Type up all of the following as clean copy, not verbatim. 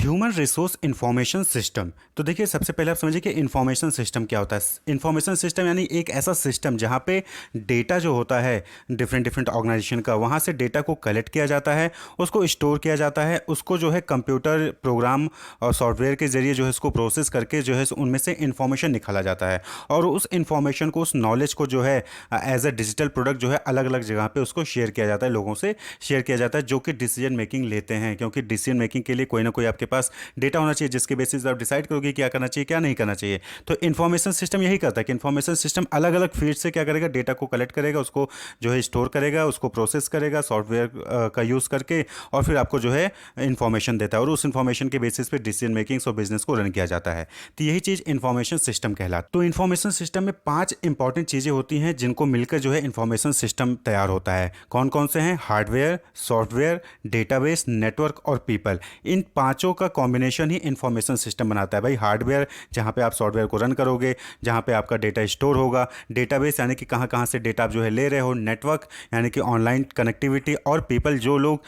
Human resource information system. तो देखिए, सबसे पहले आप समझिए कि इंफॉर्मेशन सिस्टम क्या होता है। इंफॉर्मेशन सिस्टम यानी एक ऐसा सिस्टम जहाँ पे डेटा जो होता है डिफरेंट डिफरेंट ऑर्गेनाइजेशन का, वहाँ से डेटा को कलेक्ट किया जाता है, उसको स्टोर किया जाता है, उसको जो है कंप्यूटर प्रोग्राम और सॉफ्टवेयर के जरिए जो है उसको प्रोसेस करके जो है उनमें से इंफॉर्मेशन निकाला जाता है। और उस इंफॉर्मेशन को, उस नॉलेज को जो है एज अ डिजिटल प्रोडक्ट जो है अलग अलग जगह पे उसको शेयर किया जाता है, लोगों से शेयर किया जाता है जो कि डिसीजन मेकिंग लेते हैं। क्योंकि डिसीजन मेकिंग के लिए कोई ना कोई आपके पास डेटा होना चाहिए जिसके बेसिस आप डिसाइड करोगे क्या करना चाहिए क्या नहीं करना चाहिए। तो इन्फॉर्मेशन सिस्टम यही करता है कि इन्फॉर्मेशन सिस्टम अलग अलग फील्ड से क्या करेगा, डेटा को कलेक्ट करेगा, उसको जो है स्टोर करेगा, उसको प्रोसेस करेगा सॉफ्टवेयर का यूज़ करके, और फिर आपको जो है इन्फॉर्मेशन देता है, और उस इन्फॉर्मेशन के बेसिस पे डिसीजन मेकिंग और बिजनेस को रन किया जाता है। तो यही चीज़ इन्फॉर्मेशन सिस्टम कहलाता है। तो इन्फॉर्मेशन सिस्टम में 5 इंपॉर्टेंट चीज़ें होती हैं जिनको मिलकर जो है इन्फॉर्मेशन सिस्टम तैयार होता है। कौन कौन से हैं? हार्डवेयर, सॉफ्टवेयर, डेटाबेस, नेटवर्क और पीपल। इन पांचों का कॉम्बिनेशन ही इंफॉर्मेशन सिस्टम बनाता है। भाई हार्डवेयर जहाँ पे आप सॉफ्टवेयर को रन करोगे, जहाँ पे आपका डेटा स्टोर होगा। डेटाबेस यानी कि कहाँ कहाँ से डेटा आप जो है ले रहे हो। नेटवर्क यानी कि ऑनलाइन कनेक्टिविटी। और पीपल जो लोग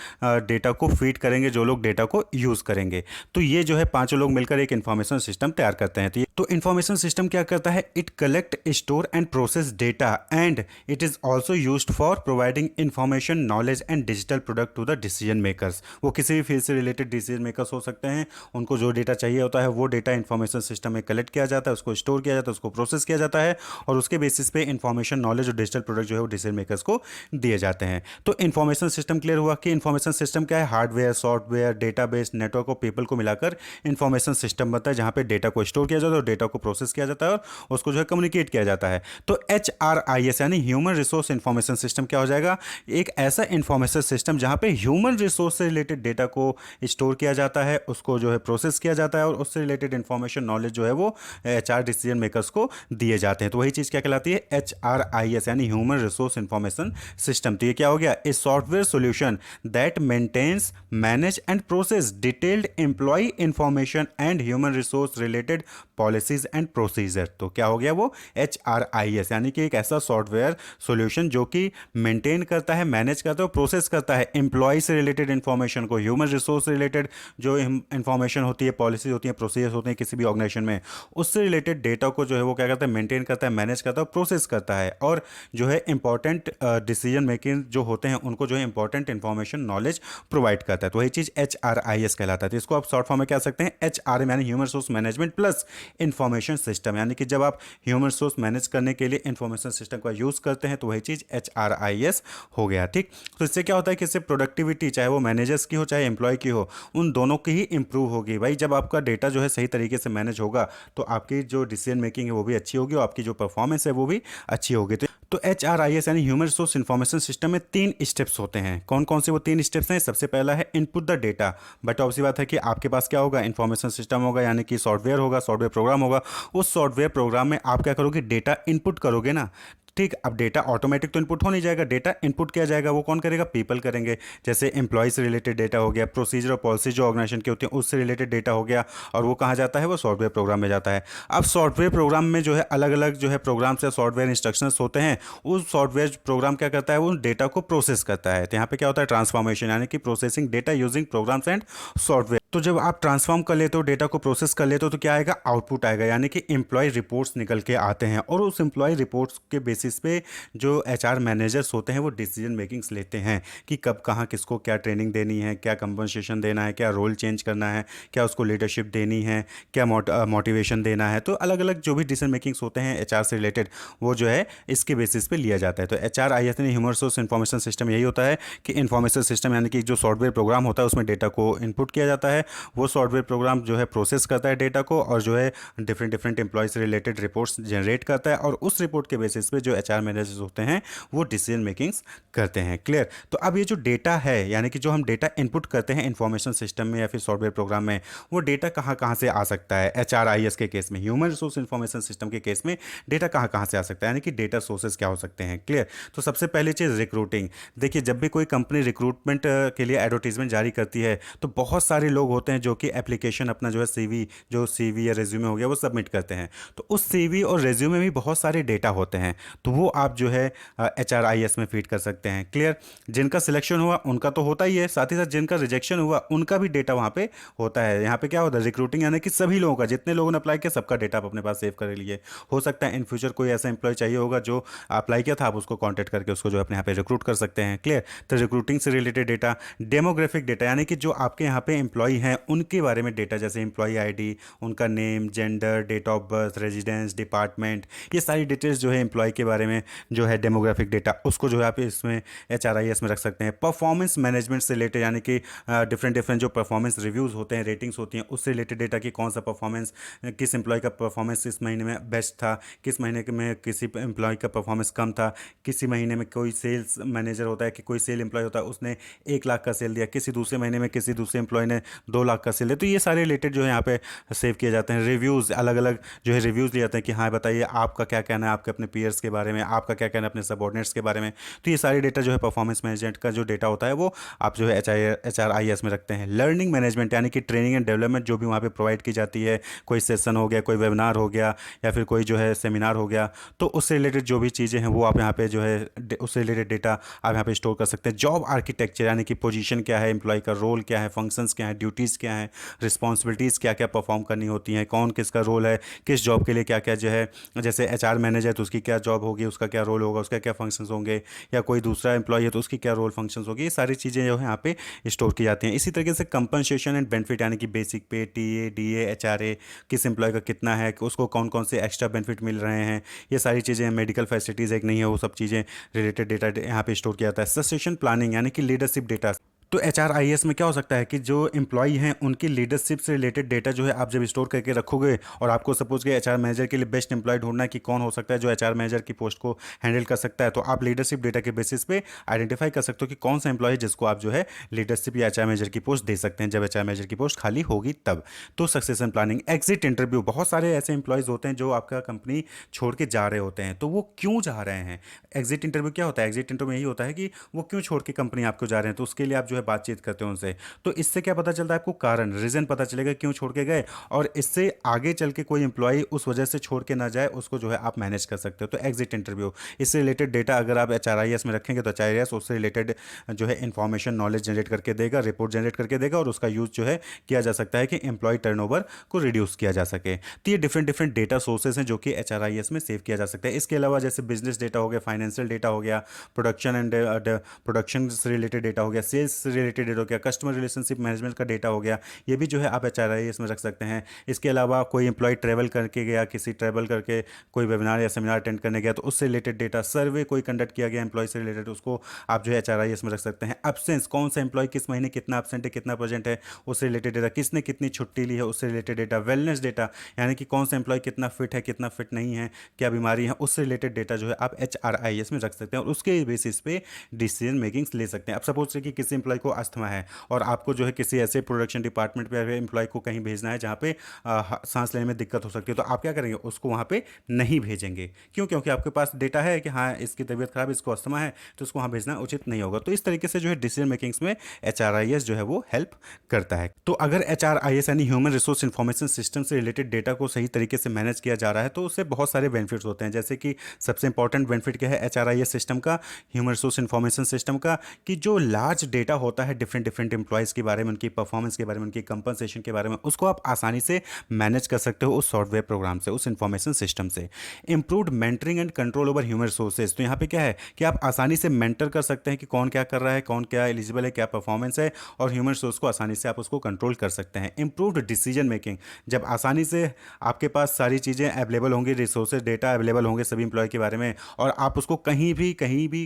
डेटा को फीड करेंगे, जो लोग डेटा को यूज़ करेंगे। तो ये जो है पांचों लोग मिलकर एक इंफॉर्मेशन सिस्टम तैयार करते हैं। तो इंफॉर्मेशन सिस्टम क्या करता है? It collect, store and process data and it is also used for providing information, knowledge and digital product to the decision makers. वो किसी भी फील्ड से रिलेटेड डिसीजन मेकर्स हो सकते हैं। उनको जो डेटा चाहिए होता है वो डेटा इंफॉर्मेशन सिस्टम में कलेक्ट किया जाता है, उसको स्टोर किया जाता है, उसको प्रोसेस किया जाता है, और उसके बेसिस पे इंफॉर्मेशन, नॉलेज और डिजिटल प्रोडक्ट जो है वो डिसीजन मेकर्स को दिए जाते हैं। तो इंफॉर्मेशन सिस्टम क्लियर हुआ कि इंफॉर्मेशन सिस्टम क्या है? हार्डवेयर, सॉफ्टवेयर, डेटाबेस, नेटवर्क और पीपल को मिलाकर इंफॉर्मेशन सिस्टम बनता है, जहाँ पे डेटा को स्टोर किया जाता है और डेटा को प्रोसेस किया जाता है और उसको जो है कम्युनिकेट किया जाता है। तो HRIS यानी ह्यूमन रिसोर्स इंफॉर्मेशन सिस्टम क्या हो जाएगा? एक ऐसा इंफॉर्मेशन सिस्टम जहाँ पे ह्यूमन रिसोर्स से रिलेटेड डेटा को स्टोर किया जाता है, उसको जो है प्रोसेस किया जाता है, और उससे रिलेटेड इंफॉर्मेशन, नॉलेज जो है वो HR डिसीजन मेकर्स को दिए जाते हैं। तो वही चीज़ क्या कहलाती है? HRIS यानी ह्यूमन रिसोर्स इंफॉर्मेशन सिस्टम। तो ये क्या हो गया? A software solution that maintains, manage and process detailed employee information and human resource related policies and procedure. तो क्या हो गया वो? HRIS यानी कि एक ऐसा सॉफ्टवेयर सोल्यूशन जो कि मेंटेन करता है, मैनेज करता है और प्रोसेस करता है एम्प्लॉय से रिलेटेड इंफॉर्मेशन को, ह्यूमन रिसोर्स से रिलेटेड जो इंफॉर्मेशन होती है, पॉलिसीज होती हैं, प्रोसीजर्स होते हैं किसी भी ऑर्गेनाइजेशन में, उससे रिलेटेड डेटा को जो है वो क्या करता है? मेंटेन करता है, मैनेज करता है, प्रोसेस करता है, और जो है इंपॉर्टेंट डिसीजन मेकिंग जो होते हैं उनको जो है इंपॉर्टेंट इंफॉर्मेशन, नॉलेज प्रोवाइड करता है। तो वही चीज़ HRIS कहलाता है। तो इसको आप शॉर्ट फॉर्म में कह सकते हैं HRM यानी human resource management plus information system. यानी कि जब आप ह्यूमन रिसोर्स मैनेज करने के लिए इंफॉर्मेशन सिस्टम का यूज़ करते हैं तो वही चीज़ HRIS हो गया। ठीक, तो इससे क्या होता है कि इससे प्रोडक्टिविटी, चाहे वो मैनेजर्स की हो चाहे एम्प्लॉय की हो, उन दोनों की ही इंप्रूव होगी। भाई जब आपका डेटा जो है सही तरीके से मैनेज होगा तो आपकी जो डिसीजन मेकिंग है वो भी अच्छी होगी और आपकी जो परफॉर्मेंस है वो भी अच्छी होगी। तो HRIS यानी ह्यूमन रिसोर्स इंफॉर्मेशन सिस्टम में 3 स्टेप्स होते हैं। कौन कौन से वो 3 स्टेप्स हैं? सबसे पहला है input the data. But obvious बात है कि आपके पास क्या होगा? इंफॉर्मेशन सिस्टम होगा, यानी कि सॉफ्टवेयर होगा, सॉफ्टवेयर प्रोग्राम होगा। उस सॉफ्टवेयर प्रोग्राम में आप क्या करोगे? डेटा इनपुट करोगे ना। ठीक, अब डेटा ऑटोमेटिक तो इनपुट हो नहीं जाएगा, डेटा इनपुट किया जाएगा। वो कौन करेगा? पीपल करेंगे। जैसे एम्प्लॉय से रिलेटेड डेटा हो गया, प्रोसीजर और पॉलिसी जो ऑर्गेनाइजेशन की होती है उससे रिलेटेड डेटा हो गया, और वो कहाँ जाता है? वो सॉफ्टवेयर प्रोग्राम में जाता है। अब सॉफ्टवेयर प्रोग्राम में जो है अलग अलग जो है प्रोग्राम्स या सॉफ्टवेयर इंस्ट्रक्शंस होते हैं। उस सॉफ्टवेयर प्रोग्राम क्या करता है? वो डेटा को प्रोसेस करता है। तो यहाँ पे क्या होता है? ट्रांसफॉर्मेशन यानी कि processing data using programs and software. तो जब आप ट्रांसफॉर्म कर लेते हो, डेटा को प्रोसेस कर लेते हो, तो क्या आएगा? आउटपुट आएगा, यानी कि एम्प्लॉय रिपोर्ट्स निकल के आते हैं, और उस एम्प्लॉय रिपोर्ट्स के बेसिस पे जो HR मैनेजर्स होते हैं वो डिसीजन मेकिंग्स लेते हैं कि कब कहाँ किसको क्या ट्रेनिंग देनी है, क्या कंपनसेशन देना है, क्या रोल चेंज करना है, क्या उसको लीडरशिप देनी है, क्या मोटिवेशन देना है। तो अलग अलग जो भी डिसीजन मेकिंग्स होते हैं HR से रिलेटेड वो जो है इसके बेसिस पे लिया जाता है। तो HRIS यानी ह्यूमन रिसोर्स इंफॉर्मेशन सिस्टम यही होता है कि इंफॉर्मेशन सिस्टम यानी कि जो सॉफ्टवेयर प्रोग्राम होता है उसमें डेटा को इनपुट किया जाता है, वो सॉफ्टवेयर प्रोग्राम जो है प्रोसेस करता है डेटा को, और जो है डिफरेंट डिफरेंट एम्प्लॉय से रिलेटेड रिपोर्ट्स जनरेट करता है, और उस रिपोर्ट के बेसिस पे जो HR मैनेजर्स होते हैं वो डिसीजन मेकिंग्स करते हैं। क्लियर? तो अब ये जो डेटा है, यानी कि जो हम डेटा इनपुट करते हैं इंफॉर्मेशन सिस्टम में या फिर सॉफ्टवेयर प्रोग्राम में, वो डेटा कहाँ कहाँ से आ सकता है? HRIS के केस में, ह्यूमन रिसोर्स इंफॉर्मेशन सिस्टम के केस में डेटा कहाँ कहाँ से आ सकता है, यानी कि डेटा सोर्सेज क्या हो सकते हैं। क्लियर? तो सबसे पहली चीज़ रिक्रूटिंग। देखिए, जब भी कोई कंपनी रिक्रूटमेंट के लिए एडवर्टीजमेंट जारी करती है तो बहुत सारे लोग लोग होते हैं जो कि एप्लीकेशन अपना जो है सीवी या रेज्यूमे हो गया वो सबमिट करते हैं। तो उस सीवी और रेज्यूमे में बहुत सारे डेटा होते हैं, तो वो आप जो है HRIS में फीड कर सकते हैं। क्लियर? जिनका सिलेक्शन हुआ उनका तो होता ही है, साथ ही साथ जिनका रिजेक्शन हुआ उनका भी डेटा वहाँ पे होता है। यहाँ पे क्या होता है, रिक्रूटिंग यानी कि सभी लोगों का, जितने लोगों ने अप्लाई किया सबका डेटा आप अपने पास सेव कर लिए। हो सकता है इन फ्यूचर कोई ऐसा एम्प्लॉय चाहिए होगा जो अप्लाई किया था, आप उसको कॉन्टैक्ट करके उसको जो है अपने यहाँ पे रिक्रूट कर सकते हैं। क्लियर? तो रिक्रूटिंग से रिलेटेड डेटा, डेमोग्राफिक डेटा यानी कि जो आपके यहाँ पे एम्प्लॉय हैं उनके बारे में डेटा, जैसे एम्प्लॉय आईडी, उनका name, gender, date of birth, residence, department, ये सारी डिटेल्स जो है एम्प्लॉय के बारे में जो है डेमोग्राफिक डेटा, उसको जो है आप इसमें HRIS में रख सकते हैं। परफॉर्मेंस मैनेजमेंट से रिलेटेड यानी कि डिफरेंट डिफरेंट जो परफॉर्मेंस रिव्यूज़ होते हैं, रेटिंग्स होती हैं, उससे रिलेटेड डेटा कि कौन सा परफॉर्मेंस, किस एम्प्लॉय का परफॉर्मेंस इस महीने में बेस्ट था, किस महीने में किसी एम्प्लॉय का परफॉर्मेंस कम था, किसी महीने में कोई सेल्स मैनेजर होता है कि कोई सेल एम्प्लॉय होता है उसने 1 लाख का सेल दिया, किसी दूसरे महीने में किसी दूसरे एम्प्लॉय ने 2 लाख का सेल दिया। तो ये सारे रिलेटेड जो है यहाँ पे सेव किए जाते हैं। रिव्यूज़, अलग अलग जो है रिव्यूज़ लिए जाते हैं कि हाँ बताइए आपका क्या कहना है आपके अपने पीयर्स के बारे में, आपका क्या कहना है अपने सबॉर्डिनेट्स के बारे में। तो ये सारे डेटा जो है परफॉर्मेंस मैनेजमेंट का जो डेटा होता है वो आप जो है HRIS में रखते हैं। लर्निंग मैनेजमेंट यानी कि ट्रेनिंग एंड डेवलपमेंट जो भी वहाँ पे प्रोवाइड की जाती है, कोई सेशन हो गया, कोई वेबिनार हो गया या फिर कोई जो है सेमिनार हो गया, तो उससे रिलेटेड जो भी चीज़ें हैं वो आप यहाँ पे जो है उससे रिलेटेड डेटा आप यहाँ पे स्टोर कर सकते हैं। जॉब आर्किटेक्चर यानी कि पोजीशन क्या है, एम्प्लॉय का रोल क्या है, फंक्शंस क्या है, ड्यूटीज़ क्या है, रिस्पॉन्सिबिलिटीज़ क्या क्या परफॉर्म करनी होती हैं, कौन किसका रोल है, किस जॉब के लिए क्या क्या जो है, जैसे HR मैनेजर तो उसकी क्या जॉब होगी, उसका क्या रोल होगा, उसका क्या फंक्शंस होंगे, या कोई दूसरा एम्प्लॉय है तो उसकी क्या रोल फंक्शंस होगी। ये सारी चीज़ें जो है यहाँ पे स्टोर की जाती हैं। इसी तरीके से कंपनसेशन एंड बेनिफिट यानी कि बेसिक पे, TA, DA, HRA, किस एम्प्लॉय का कितना है, उसको कौन कौन से एक्स्ट्रा बेनिफिट मिल रहे हैं, ये सारी चीज़ें, मेडिकल फैसिलिटीज़ एक नहीं है, वो सब चीज़ें रिलेटेड डेटा यहाँ पे स्टोर किया जाता है। सक्सेशन प्लानिंग यानी कि लीडरशिप डेटा, तो HRIS में क्या हो सकता है कि जो एम्प्लॉय हैं उनकी लीडरशिप से रिलेटेड डेटा जो है आप जब स्टोर करके रखोगे, और आपको सपोज कि HR मैनेजर के लिए बेस्ट एम्प्लॉय ढूंढना है कि कौन हो सकता है जो HR मैनेजर की पोस्ट को हैंडल कर सकता है, तो आप लीडरशिप डेटा के बेसिस पे आइडेंटिफाई कर सकते हो कि कौन सा एम्प्लॉय है जिसको आप जो है लीडरशिप या HR मैनेजर की पोस्ट दे सकते हैं जब HR मैनेजर की पोस्ट खाली होगी तब। तो सक्सेशन प्लानिंग, एग्जिट इंटरव्यू, बहुत सारे ऐसे एम्प्लॉयज़ होते हैं जो आपका कंपनी छोड़ के जा रहे होते हैं, तो वो क्यों जा रहे हैं। एग्जिट इंटरव्यू क्या होता है, एग्जिट इंटरव्यू में यही होता है कि वो क्यों छोड़ के कंपनी आपको जा रहे हैं, तो उसके लिए आप जो है बातचीत करते हो उनसे। तो इससे क्या पता चलता है आपको, कारण, रीज़न पता चलेगा क्यों छोड़ के गए, और इससे आगे चल के कोई एम्प्लॉय उस वजह से छोड़ के ना जाए उसको जो है आप मैनेज कर सकते हो। तो एग्जिट इंटरव्यू, इससे रिलेटेड डेटा अगर आप HRIS में रखेंगे तो HRIS उससे रिलेटेड जो है इन्फॉर्मेशन, नॉलेज जनरेट करके देगा, रिपोर्ट जनरेट करके देगा, और उसका यूज़ जो है किया जा सकता है कि एम्प्लॉय टर्नओवर को रिड्यूस किया जा सके। तो ये डिफरेंट डिफरेंट डेटा सोर्सेज हैं जो कि HRIS में सेव किया जा सकता है। इसके अलावा जैसे बिजनेस डेटा हो गया, फाइनेंशियल डेटा हो गया, प्रोडक्शन से रिलेटेड डेटा हो गया, सेल्स से रिलेटेड डेटा हो गया, कस्टमर रिलेशनशिप मैनेजमेंट का डेटा हो गया, ये भी जो है आप HRIS में रख सकते हैं। इसके अलावा कोई एम्प्लॉय ट्रैवल करके गया, किसी ट्रैवल करके कोई वेबिनार या सेमिनार अटेंड करने गया तो उससे रिलेटेड डेटा, सर्वे कोई कंडक्ट किया गया एम्प्लॉय से रिलेटेड, उसको आप जो है HRIS में रख सकते हैं। एब्सेंस, कौन सा एम्प्लॉय किस महीने कितना एब्सेंट है, कितना प्रेजेंट है, उससे रिलेटेड डेटा, किसने कितनी छुट्टी ली है, उससे रिलेटेड डेटा। वेलनेस डेटा यानी कि कौन सा एम्प्लॉय कितना फिट है, कितना फिट नहीं है, क्या बीमारी है, उससे रिलेटेड डेटा जो है आप HRIS में रख सकते हैं, और उसके बेसिस पे डिसीजन मेकिंग्स ले सकते हैं। अब सपोज करिए कि किसी एम्प्लॉय को अस्थमा है और आपको जो है किसी ऐसे प्रोडक्शन डिपार्टमेंट पे एम्प्लॉय को कहीं भेजना है जहाँ पे सांस लेने में दिक्कत हो सकती है, तो आप क्या करेंगे, उसको वहाँ पे नहीं भेजेंगे। क्यों? क्योंकि आपके पास डेटा है कि हाँ इसकी तबीयत खराब है, इसको अस्थमा है, तो उसको वहाँ भेजना उचित नहीं होगा। तो इस तरीके से जो है डिसीजन मेकिंग्स में HRIS जो है वो हेल्प करता है। तो अगर HRIS यानी ह्यूमन रिसोर्स इंफॉर्मेशन सिस्टम से रिलेटेड डेटा को सही तरीके से मैनेज किया जा रहा है तो उससे बहुत सारे बेनिफिट्स होते हैं। जैसे कि सबसे इंपॉर्टेंट बेनिफिट क्या है HRIS सिस्टम का, ह्यूमन रिसोर्स इंफॉर्मेशन सिस्टम का, कि जो लार्ज डेटा होता है डिफरेंट डिफरेंट एम्प्लॉयज़ के बारे में, उनकी परफॉर्मेंस के बारे में, उनकी कंपनसेशन के बारे में, उसको आप आसानी से मैनेज कर सकते हो उस सॉफ्टवेयर प्रोग्राम से, उस इंफॉर्मेशन सिस्टम से। Improved mentoring and control over human resources, तो यहाँ पे क्या है कि आप आसानी से मेंटर कर सकते हैं कि कौन क्या कर रहा है, कौन क्या एलिजिबल है, क्या परफॉर्मेंस है, और ह्यूमन रिसोर्स को आसानी से आप उसको कंट्रोल कर सकते हैं। इंप्रूव्ड डिसीजन मेकिंग, जब आसानी से आपके पास सारी चीज़ें अवेलेबल होंगी, रिसोर्सेज डेटा अवेलेबल होंगे सभी इंप्लॉय के बारे में, और आप उसको कहीं भी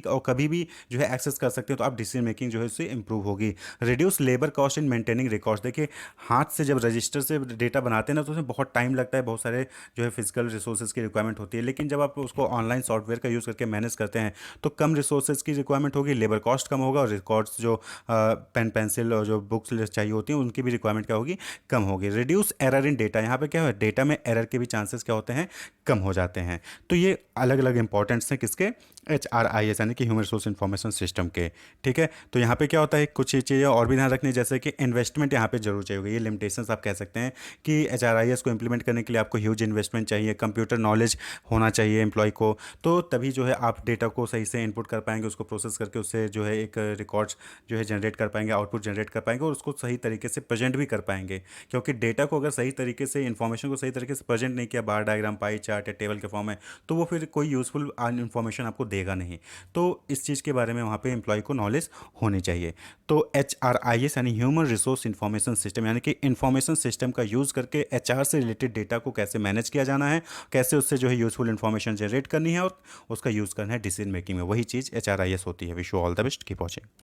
और कभी भी जो है एक्सेस कर सकते हो, तो आप डिसीजन मेकिंग जो है उससे इंप्रूव होगी। Reduce labour cost in maintaining records, देखिए हाथ से जब रजिस्टर से डेटा बनाते हैं ना तो उसमें बहुत टाइम लगता है, बहुत सारे जो है फिजिकल रिसोर्सेज की रिक्वायरमेंट होती है, लेकिन जब आप उसको ऑनलाइन सॉफ्टवेयर का यूज़ करके मैनेज करते हैं तो कम रिसोर्सेज की रिक्वायरमेंट होगी, लेबर कॉस्ट कम होगा, और रिकॉर्ड्स जो पेन पेंसिल और जो बुक्स चाहिए होती हैं उनकी भी रिक्वायरमेंट क्या होगी, कम होगी। रिड्यूस एरर इन डेटा, यहाँ पे क्या है डेटा में एरर के भी चांसेस क्या होते हैं, कम हो जाते हैं। तो ये अलग अलग इंपॉर्टेंट्स हैं किसके, HRIS यानी कि ह्यूमन रिसोर्स इंफॉर्मेशन सिस्टम के। ठीक है, तो यहाँ पे क्या होता है है कुछ चीज़ें और भी ध्यान रखनी है, जैसे कि इन्वेस्टमेंट यहाँ पे जरूर चाहिए होगी। ये लिमिटेशंस आप कह सकते हैं कि HRIS को इम्प्लीमेंट करने के लिए आपको ह्यूज इन्वेस्टमेंट चाहिए, कंप्यूटर नॉलेज होना चाहिए एम्प्लॉय को, तो तभी जो है आप डेटा को सही से इनपुट कर पाएंगे, उसको प्रोसेस करके उससे जो है एक रिकॉर्ड्स जो है जनरेट कर पाएंगे, आउटपुट जनरेट कर पाएंगे और उसको सही तरीके से प्रेजेंट भी कर पाएंगे। क्योंकि डेटा को अगर सही तरीके से, इन्फॉर्मेशन को सही तरीके से प्रेजेंट नहीं किया बार डायग्राम, पाई चार्ट या टेबल के फॉर्म में, तो वो फिर कोई यूज़फुल इन्फॉर्मेशन आपको देगा नहीं। तो इस चीज़ के बारे में वहाँ पे एम्प्लॉय को नॉलेज होनी चाहिए। तो HRIS यानी ह्यूमन रिसोर्स इंफॉर्मेशन सिस्टम, यानी कि इंफॉर्मेशन सिस्टम का यूज़ करके HR से रिलेटेड डेटा को कैसे मैनेज किया जाना है, कैसे उससे जो है यूज़फुल इन्फॉर्मेशन जनरेट करनी है और उसका यूज़ करना है डिसीजन मेकिंग में, वही चीज़ HRIS होती है। Wish you all the best, keep watching.